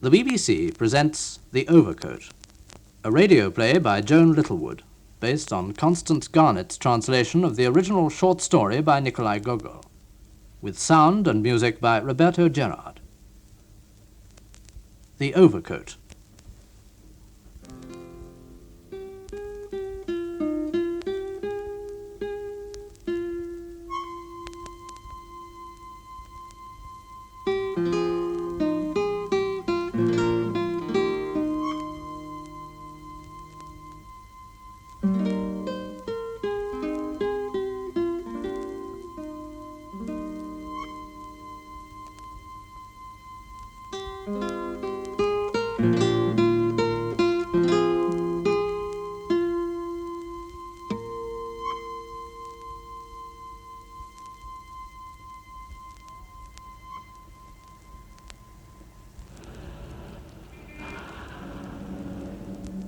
The BBC presents The Overcoat, a radio play by Joan Littlewood, based on Constance Garnett's translation of the original short story by Nicolai Gogol, with sound and music by Roberto Gerhard. The Overcoat.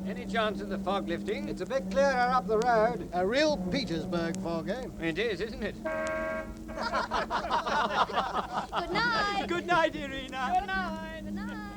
Any chance of the fog lifting? It's a bit clearer up the road. A real Petersburg fog, eh? It is, isn't it? Good night. Good night, Irina. Good night. Good night.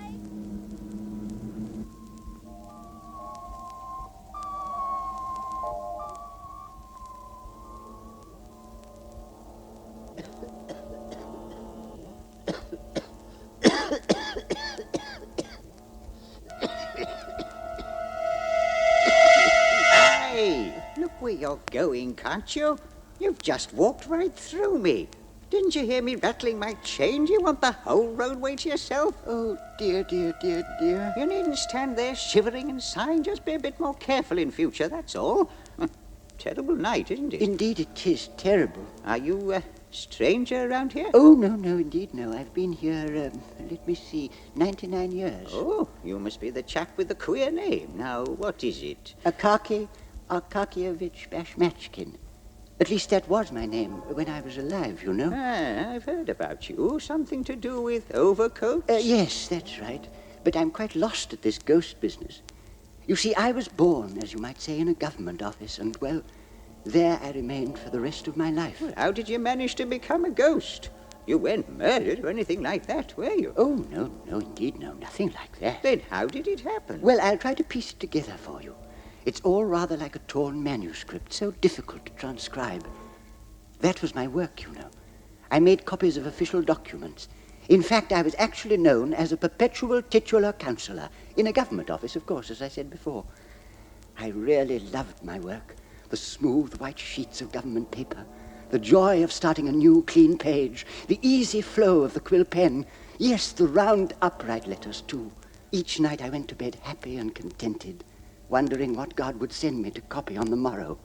Where you're going, can't you? You've just walked right through me. Didn't you hear me rattling my chain? Do you want the whole roadway to yourself? Oh, dear, dear, dear, dear. You needn't stand there shivering and sighing. Just be a bit more careful in future, that's all. Terrible night, isn't it? Indeed, it is terrible. Are you a stranger around here? Oh, no, indeed, no. I've been here, let me see, 99 years. Oh, you must be the chap with the queer name. Now, what is it? Akakyevich Bashmachkin. At least that was my name when I was alive, you know. Ah, I've heard about you. Something to do with overcoats? Yes, that's right. But I'm quite lost at this ghost business. You see, I was born, as you might say, in a government office, and, well, there I remained for the rest of my life. Well, how did you manage to become a ghost? You weren't murdered or anything like that, were you? Oh, no, indeed, no, nothing like that. Then how did it happen? Well, I'll try to piece it together for you. It's all rather like a torn manuscript, so difficult to transcribe. That was my work, you know. I made copies of official documents. In fact, I was actually known as a perpetual titular councillor, in a government office, of course, as I said before. I really loved my work, the smooth white sheets of government paper, the joy of starting a new clean page, the easy flow of the quill pen, yes, the round upright letters, too. Each night I went to bed happy and contented, wondering what God would send me to copy on the morrow.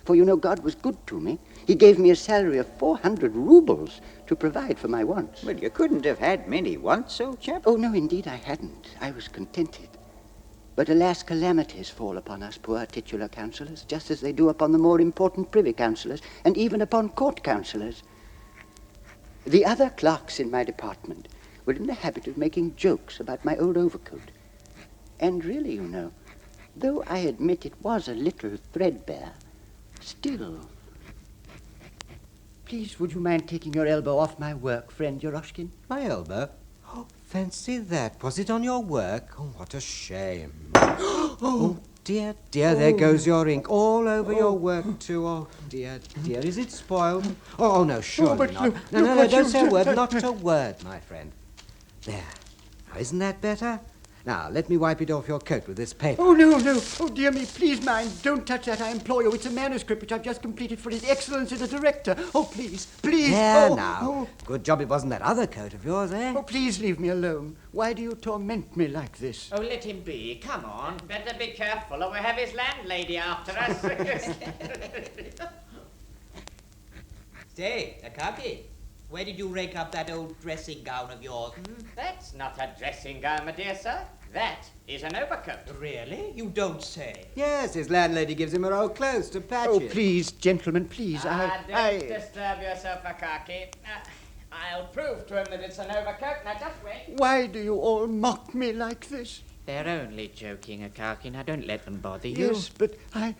For, you know, God was good to me. He gave me a salary of 400 rubles to provide for my wants. Well, you couldn't have had many wants, old chap. Oh, no, indeed I hadn't. I was contented. But alas, calamities fall upon us poor titular councillors, just as they do upon the more important privy councillors, and even upon court councillors. The other clerks in my department were in the habit of making jokes about my old overcoat. And really, you know, though I admit it was a little threadbare, still. Please, would you mind taking your elbow off my work, friend Yeroshkin? My elbow? Oh, fancy that. Was it on your work? Oh, what a shame. Oh, dear, there goes your ink all over your work, too. Oh, dear. Is it spoiled? Oh, no, surely not. No, don't say a word, not a word, my friend. There. Now, isn't that better? Now, let me wipe it off your coat with this paper. Oh, no. Oh, dear me, please, mind. Don't touch that, I implore you. It's a manuscript which I've just completed for His Excellency the Director. Oh, please. There now. Good job it wasn't that other coat of yours, eh? Oh, please leave me alone. Why do you torment me like this? Oh, let him be. Come on. Better be careful or we'll have his landlady after us. Say, Akaky, where did you rake up that old dressing gown of yours? That's not a dressing gown, my dear sir. That is an overcoat. Really? You don't say. Yes, his landlady gives him her old clothes to patch Oh, it. please, gentlemen, please. Don't disturb yourself, Akaky. I'll prove to him that it's an overcoat. Now, just wait. Why do you all mock me like this? They're only joking, Akaky. Now, don't let them bother you. Yes, but I...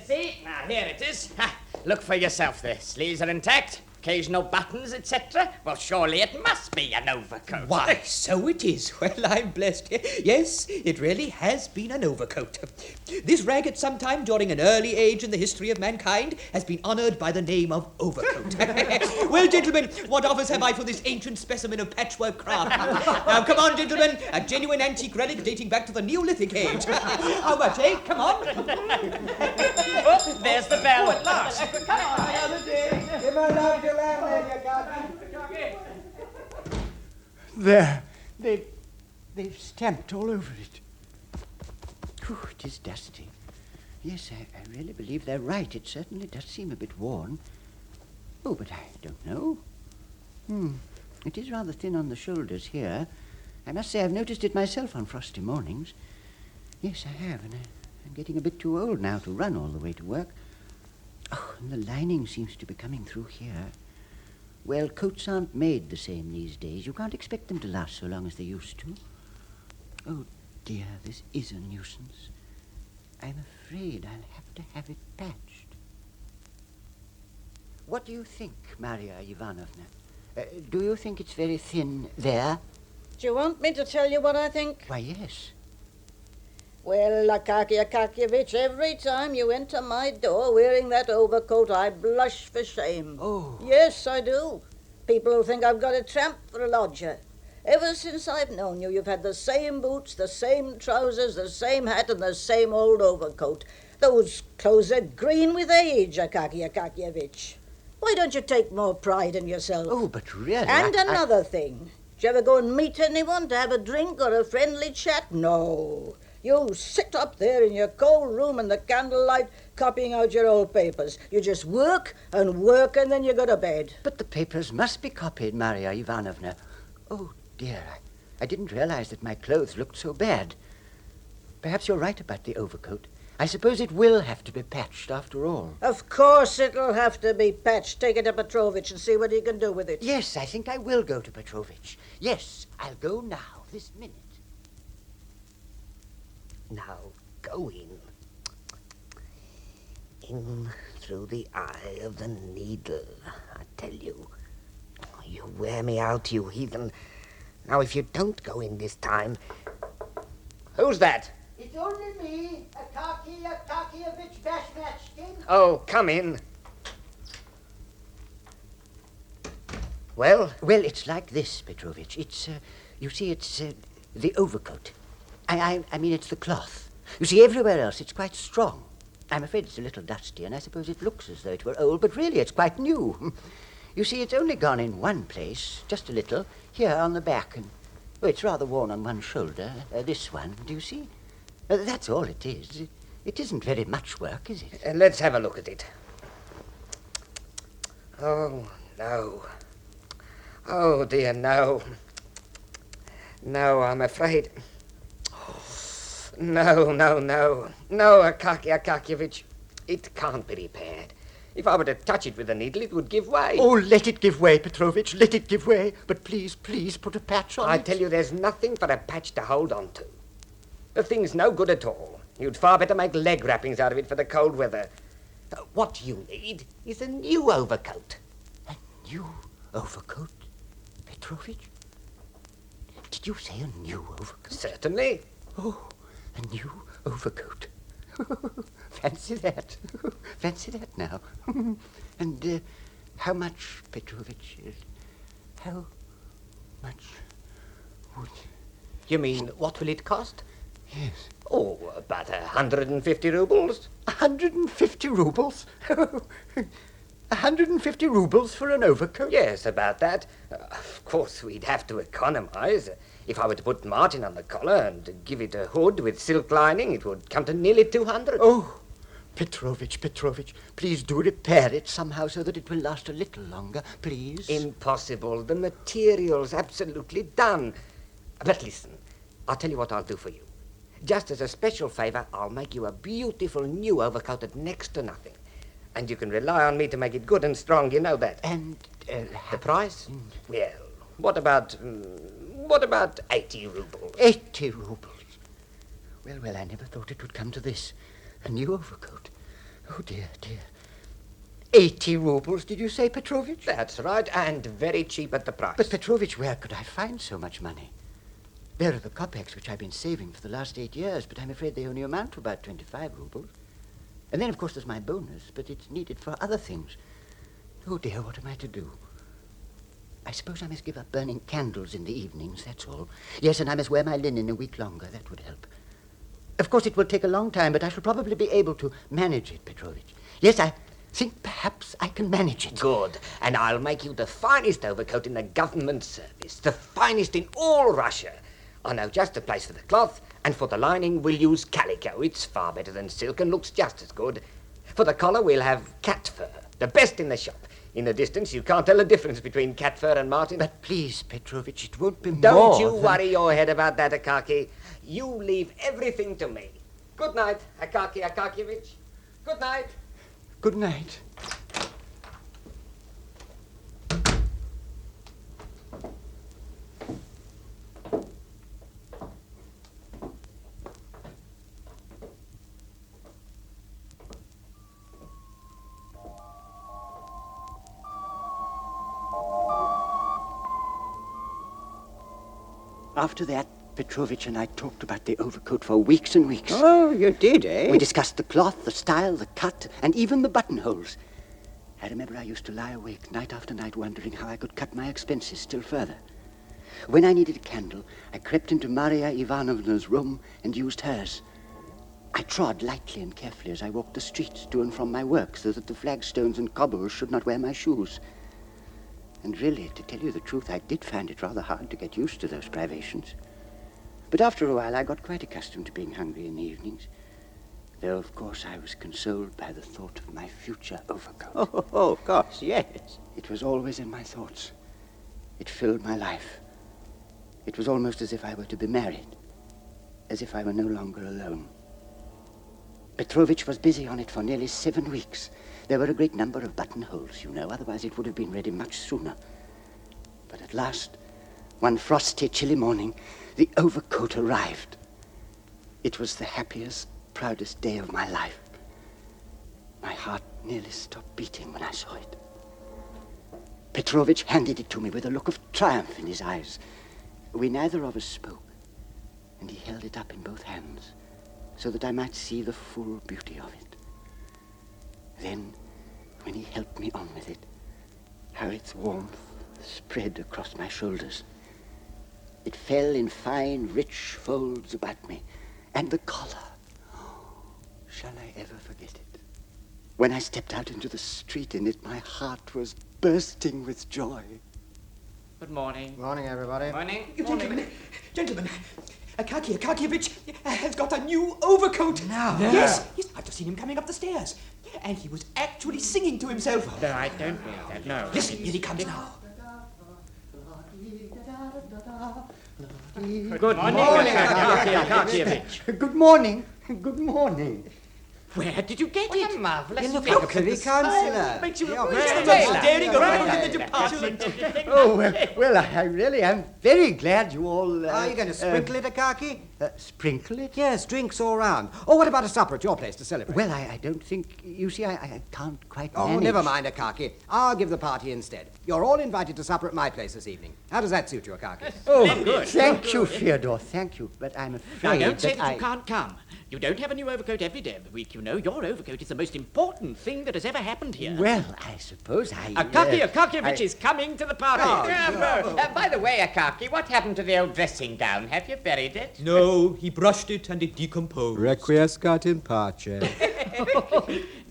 See? Now, here it is. Ha! Look for yourself there. Sleeves are intact. occasional buttons, etc. Well, surely it must be an overcoat. Why, so it is. Well, I'm blessed. Yes, it really has been an overcoat. This rag at some time during an early age in the history of mankind has been honoured by the name of overcoat. Well, gentlemen, what offers have I for this ancient specimen of patchwork craft? Now, come on, gentlemen, a genuine antique relic dating back to the Neolithic age. How much, eh? Come on. Oh, there's the bell. At last. Come on, another day. Give my love to landlady, Akaky. There. They've stamped all over it. Whew, it is dusty. Yes, I really believe they're right. It certainly does seem a bit worn. Oh, but I don't know. It is rather thin on the shoulders here. I must say I've noticed it myself on frosty mornings. Yes, I have, and I'm getting a bit too old now to run all the way to work. Oh, and the lining seems to be coming through here. Well, coats aren't made the same these days. You can't expect them to last so long as they used to. Oh, dear, this is a nuisance. I'm afraid I'll have to have it patched. What do you think, Maria Ivanovna? Do you think it's very thin there? Do you want me to tell you what I think? Why, yes. Well, Akakyevich, every time you enter my door wearing that overcoat, I blush for shame. Oh. Yes, I do. People who think I've got a tramp for a lodger. Ever since I've known you, you've had the same boots, the same trousers, the same hat, and the same old overcoat. Those clothes are green with age, Akakyevich. Why don't you take more pride in yourself? Oh, but really... And another thing. Do you ever go and meet anyone to have a drink or a friendly chat? No. You sit up there in your cold room in the candlelight copying out your old papers. You just work and then you go to bed. But the papers must be copied, Maria Ivanovna. Oh, dear, I didn't realize that my clothes looked so bad. Perhaps you're right about the overcoat. I suppose it will have to be patched after all. Of course it'll have to be patched. Take it to Petrovich and see what he can do with it. Yes, I think I will go to Petrovich. Yes, I'll go now, this minute. Now, go in. In through the eye of the needle, I tell you. You wear me out, you heathen. Now, if you don't go in this time... Who's that? It's only me, Akakyevich Bashmachkin. Oh, come in. Well? Well, it's like this, Petrovich. It's, you see, it's the overcoat. I mean, it's the cloth. You see, everywhere else it's quite strong. I'm afraid it's a little dusty, and I suppose it looks as though it were old, but really it's quite new. You see, it's only gone in one place, just a little, here on the back, and it's rather worn on one shoulder, this one, do you see? That's all it is. It isn't very much work, is it? Let's have a look at it. Oh, no. Oh, dear, no. No, I'm afraid... No, Akakyevich. It can't be repaired. If I were to touch it with a needle, it would give way. Oh, let it give way, Petrovich. Let it give way. But please, please put a patch on it. I tell you, there's nothing for a patch to hold on to. The thing's no good at all. You'd far better make leg wrappings out of it for the cold weather. What you need is a new overcoat. A new overcoat, Petrovich? Did you say a new overcoat? Certainly. Oh, a new overcoat. Fancy that. Fancy that now. And how much, Petrovich? How much would... You mean, what will it cost? Yes. Oh, about 150 rubles. 150 rubles? 150 rubles for an overcoat? Yes, about that. Of course, we'd have to economize. If I were to put margin on the collar and give it a hood with silk lining, it would come to nearly 200. Oh, Petrovich, please do repair it somehow so that it will last a little longer, please. Impossible. The material's absolutely done. But listen, I'll tell you what I'll do for you. Just as a special favor, I'll make you a beautiful new overcoat at next to nothing. And you can rely on me to make it good and strong, you know that. And the price? Well, what about 80 rubles? 80 rubles? Well, I never thought it would come to this. A new overcoat. Oh, dear. 80 rubles, did you say, Petrovich? That's right, and very cheap at the price. But, Petrovich, where could I find so much money? There are the kopecks which I've been saving for the last 8 years, but I'm afraid they only amount to about 25 rubles. And then, of course, there's my bonus, but it's needed for other things. Oh, dear, what am I to do? I suppose I must give up burning candles in the evenings, that's all. Yes, and I must wear my linen a week longer. That would help. Of course, it will take a long time, but I shall probably be able to manage it, Petrovich. Yes, I think perhaps I can manage it. Good. And I'll make you the finest overcoat in the government service. The finest in all Russia. I know just the place for the cloth, and for the lining we'll use calico. It's far better than silk and looks just as good. For the collar we'll have cat fur, the best in the shop. In the distance you can't tell the difference between cat fur and marten. But please, Petrovich, it won't be Don't more you than... worry your head about that, Akaky. You leave everything to me. Good night, Akaky Akakyevich. Good night. Good night. After that, Petrovich and I talked about the overcoat for weeks and weeks. Oh, you did, eh? We discussed the cloth, the style, the cut, and even the buttonholes. I remember I used to lie awake night after night wondering how I could cut my expenses still further. When I needed a candle, I crept into Maria Ivanovna's room and used hers. I trod lightly and carefully as I walked the streets to and from my work so that the flagstones and cobbles should not wear my shoes. And really, to tell you the truth, I did find it rather hard to get used to those privations. But after a while, I got quite accustomed to being hungry in the evenings. Though, of course, I was consoled by the thought of my future overcoat. Oh, of course, yes. It was always in my thoughts. It filled my life. It was almost as if I were to be married, as if I were no longer alone. Petrovich was busy on it for nearly 7 weeks. There were a great number of buttonholes, you know, otherwise it would have been ready much sooner. But at last, one frosty, chilly morning, the overcoat arrived. It was the happiest, proudest day of my life. My heart nearly stopped beating when I saw it. Petrovich handed it to me with a look of triumph in his eyes. We neither of us spoke, and he held it up in both hands so that I might see the full beauty of it. Then, when he helped me on with it, how its warmth spread across my shoulders. It fell in fine, rich folds about me, and the collar. Oh, shall I ever forget it? When I stepped out into the street in it, my heart was bursting with joy. Good morning. Morning, everybody. Morning. Gentlemen, Akaky Akakyevich has got a new overcoat. No. Yes, I've just seen him coming up the stairs. And he was actually singing to himself. No, I don't believe that, no. Listen, here he comes now. Good morning, Akaky Akakyevich. Good morning. Good morning. Where did you get it? You Marvellous. look like a privy councillor. Makes you You're a very gentleman tailor. staring around in the department. Oh, well, I really am very glad you all... Are you going to sprinkle it, Akaky? Sprinkle it? Yes, drinks all round. Oh, what about a supper at your place to celebrate? Well, I don't think... You see, I can't quite Oh, manage. never mind, Akaky. I'll give the party instead. You're all invited to supper at my place this evening. How does that suit you, Akaky? Oh, thank you, Fedyor, thank you. But I'm Now, afraid don't say that that you can't come. You don't have a new overcoat every day of the week, you know. Your overcoat is the most important thing that has ever happened here. Well, I suppose I... Akaky Akakyevich is coming to the party. Oh, By the way, Akaky, what happened to the old dressing gown? Have you buried it? No, he brushed it and it decomposed. Requiescat in pace.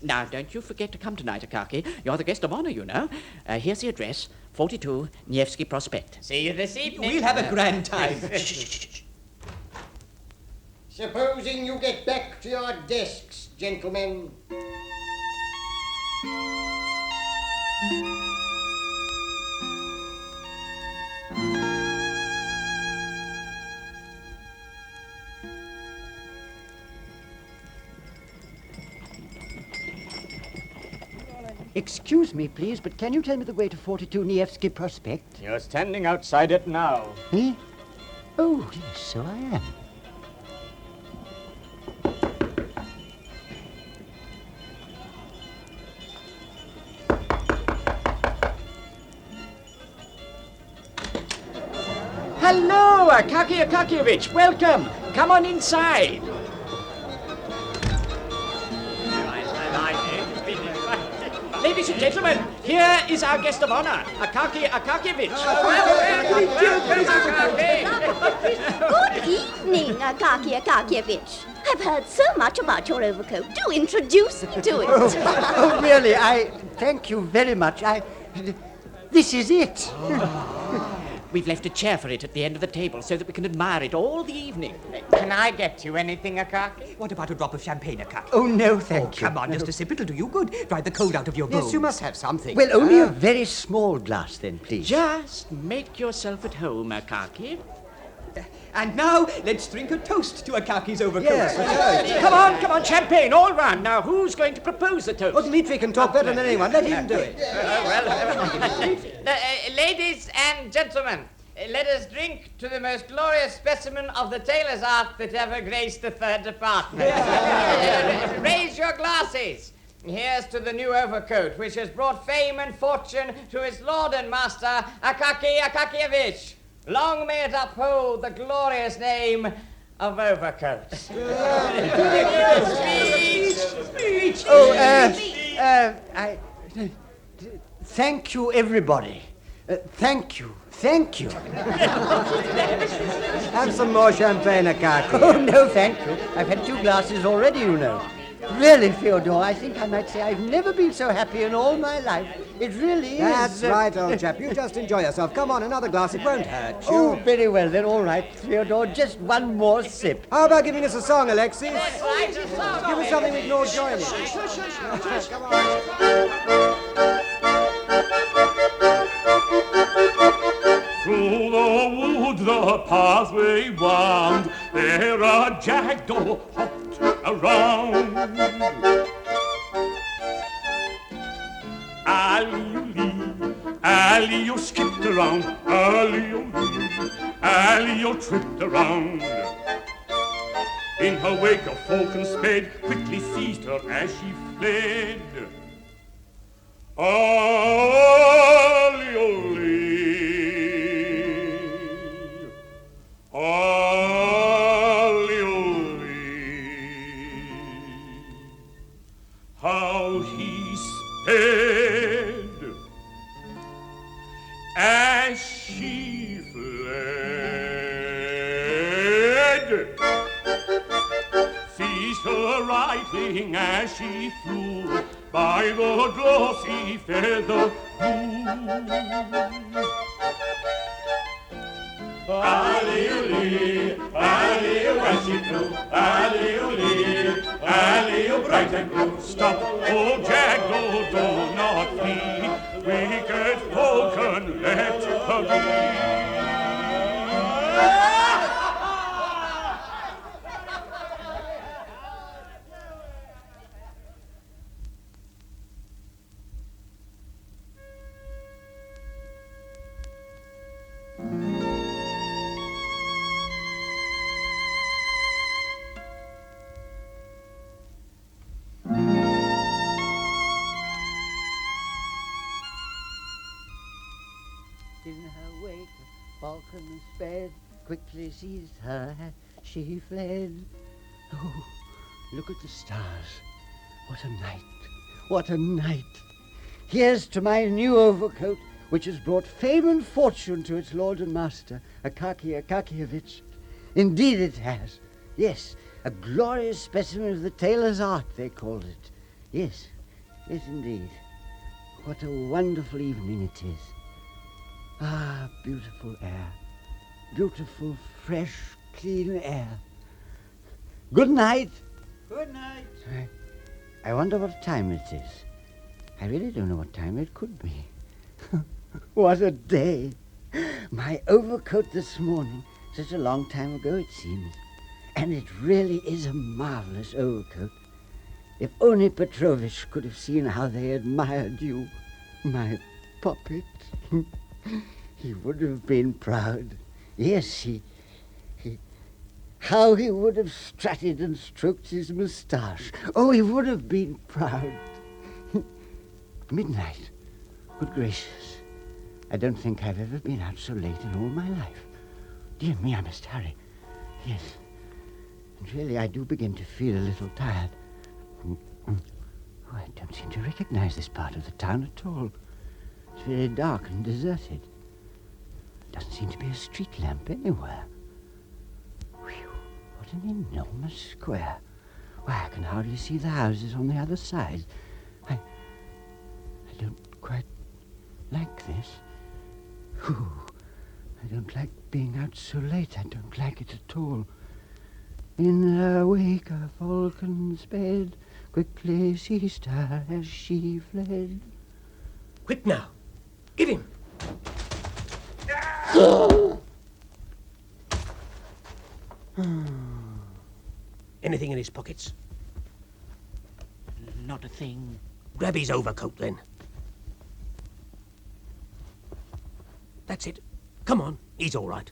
Now, don't you forget to come tonight, Akaky. You're the guest of honor, you know. Here's the address, 42 Nevsky Prospect. See you this evening. We'll have a grand time. Supposing you get back to your desks, gentlemen. Excuse me, please, but can you tell me the way to 42 Nevsky Prospect? You're standing outside it now. Eh? Oh, yes, so I am. Hello, Akakyevich. Welcome. Come on inside. Ladies and gentlemen, here is our guest of honor, Akakyevich. Good evening, Akakyevich. I've heard so much about your overcoat. Do introduce me to it. Oh, really? Thank you very much. This is it. We've left a chair for it at the end of the table so that we can admire it all the evening. Can I get you anything, Akaky? What about a drop of champagne, Akaky? Oh, no, thank you. Come on, just a sip. It'll do you good. Drive the cold out of your bones. Yes, you must have something. Well, only a very small glass, then, please. Just make yourself at home, Akaky. And now, let's drink a toast to Akaky's overcoat. Yes, Come on, champagne, all round. Now, who's going to propose the toast? Oh, Dmitry can talk better than anyone. Let him do it. Ladies and gentlemen, let us drink to the most glorious specimen of the tailor's art that ever graced the third department. Raise your glasses. Here's to the new overcoat, which has brought fame and fortune to its lord and master, Akakyevich. Long may it uphold the glorious name of Overcoat. Speech! Thank you, everybody. Thank you. Have some more champagne, Akaky. Oh, no, thank you. I've had 2 glasses already, you know. Really, Fedyor, I think I might say I've never been so happy in all my life. It really is. That's right, old chap. You just enjoy yourself. Come on, another glass. It won't hurt you. Oh, very well, then. All right, Fedyor, just one more sip. How about giving us a song, Alexis? Let's write a song. Give us something we can all join in. Come on. Through the wood the pathway wound, there a jackdaw hopped around. Ali-o skipped around, Ali-o tripped around. In her wake a falcon sped, quickly seized her as she fled. Ali-o-lee. How he sped as she fled, seized her right wing as she flew by the glossy feather blue. Ali-o-lee, Ali-o as she flew, Ali-o-lee, Ali-o bright and blue. Stop, oh jackdaw, do not flee, wicked falcon, let her be. In her wake, a falcon sped, quickly seized her as she fled. Oh, look at the stars. What a night, what a night. Here's to my new overcoat, which has brought fame and fortune to its lord and master, Akakyevich. Indeed it has. Yes, a glorious specimen of the tailor's art, they called it. Yes, yes indeed. What a wonderful evening it is. Ah, beautiful air. Beautiful, fresh, clean air. Good night. Good night. I wonder what time it is. I really don't know what time it could be. What a day. My overcoat this morning. Such a long time ago, it seems. And it really is a marvelous overcoat. If only Petrovich could have seen how they admired you, my puppet. He would have been proud. Yes, how he would have strutted and stroked his moustache. Oh, he would have been proud. Midnight. Good gracious. I don't think I've ever been out so late in all my life. dear me, I must hurry. Yes. And really, I do begin to feel a little tired. Oh, I don't seem to recognize this part of the town at all. It's very dark and deserted. There doesn't seem to be a street lamp anywhere. Whew, what an enormous square. Why, I can hardly see the houses on the other side. I don't quite like this. Whew, I don't like being out so late. I don't like it at all. In her wake a falcon sped, quickly seized her as she fled. Quick now. Get him. Anything in his pockets? Not a thing. Grab his overcoat, then. That's it. Come on, he's all right.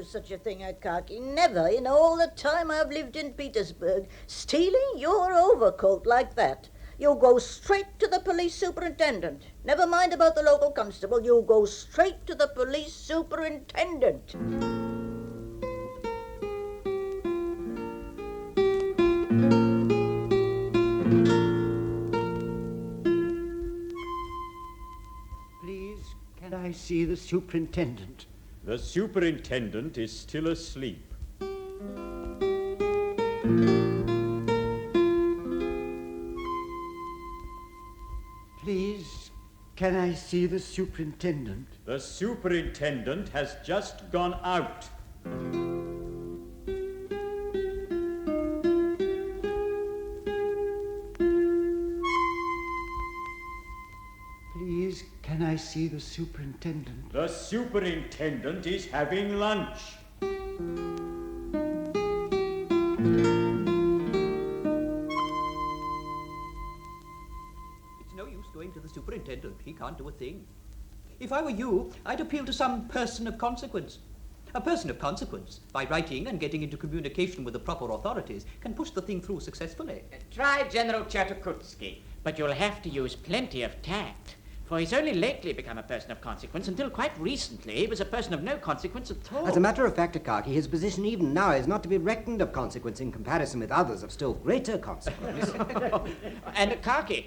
Such a thing, Akaky. Never in all the time I've lived in Petersburg. Stealing your overcoat like that. You'll go straight to the police superintendent. Never mind about the local constable. You'll go straight to the police superintendent. Please, can I see the superintendent? The superintendent is still asleep. Please, can I see the superintendent? The superintendent has just gone out. Please, can I see the superintendent? The superintendent is having lunch. It's no use going to the superintendent. He can't do a thing. If I were you, I'd appeal to some person of consequence. A person of consequence, by writing and getting into communication with the proper authorities, can push the thing through successfully. Try General Chertokutsky. But you'll have to use plenty of tact. For he's only lately become a person of consequence. Until quite recently, he was a person of no consequence at all. As a matter of fact, Akaky, his position even now is not to be reckoned of consequence in comparison with others of still greater consequence. And Akaky,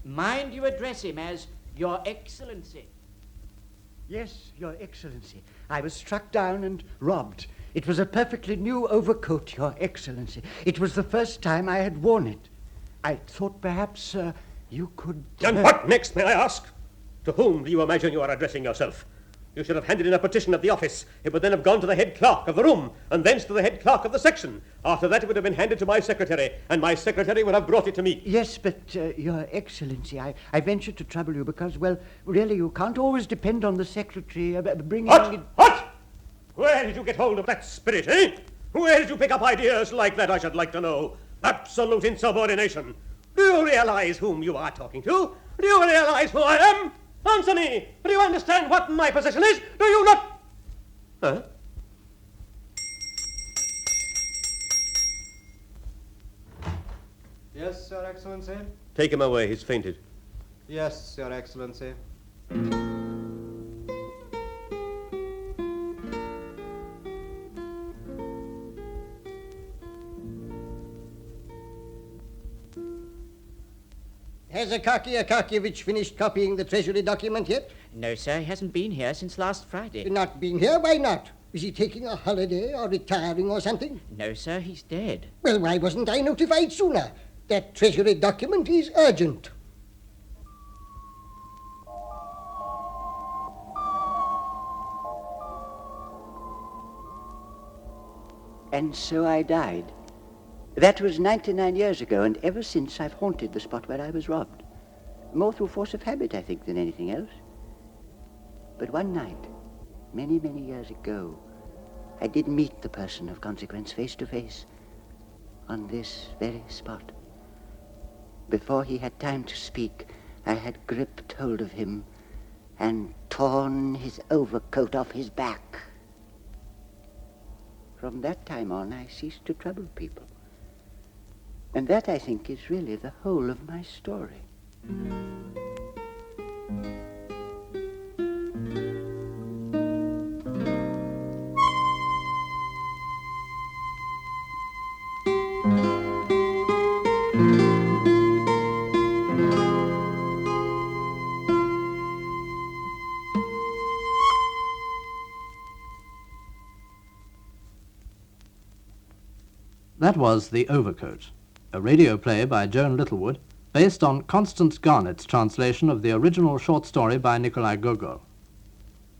mind you address him as Your Excellency. Yes, Your Excellency. I was struck down and robbed. It was a perfectly new overcoat, Your Excellency. It was the first time I had worn it. I thought perhaps you could... And what next, may I ask? To whom do you imagine you are addressing yourself? You should have handed in a petition at the office. It would then have gone to the head clerk of the room, and thence to the head clerk of the section. After that, it would have been handed to my secretary, and my secretary would have brought it to me. Yes, but, Your Excellency, I venture to trouble you because, well, really, you can't always depend on the secretary bringing... What? Where did you get hold of that spirit, eh? Where did you pick up ideas like that, I should like to know? Absolute insubordination. Do you realize whom you are talking to? Do you realize who I am? Answer me! Do you understand what my position is? Do you not? Huh? Yes, Your Excellency? Take him away, he's fainted. Yes, Your Excellency. Has Akakyevich finished copying the Treasury document yet? No, sir, he hasn't been here since last Friday. Not been here? Why not? Is he taking a holiday or retiring or something? No, sir, he's dead. Well, why wasn't I notified sooner? That Treasury document is urgent. And so I died. That was 99 years ago, and ever since I've haunted the spot where I was robbed. More through force of habit, I think, than anything else. But one night, many, many years ago, I did meet the person of consequence face to face on this very spot. Before he had time to speak, I had gripped hold of him and torn his overcoat off his back. From that time on, I ceased to trouble people. And that, I think, is really the whole of my story. That was The Overcoat, a radio play by Joan Littlewood, based on Constance Garnett's translation of the original short story by Nicolai Gogol.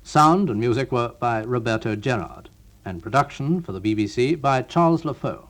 Sound and music were by Roberto Gerhard, and production for the BBC by Charles Lefeaux.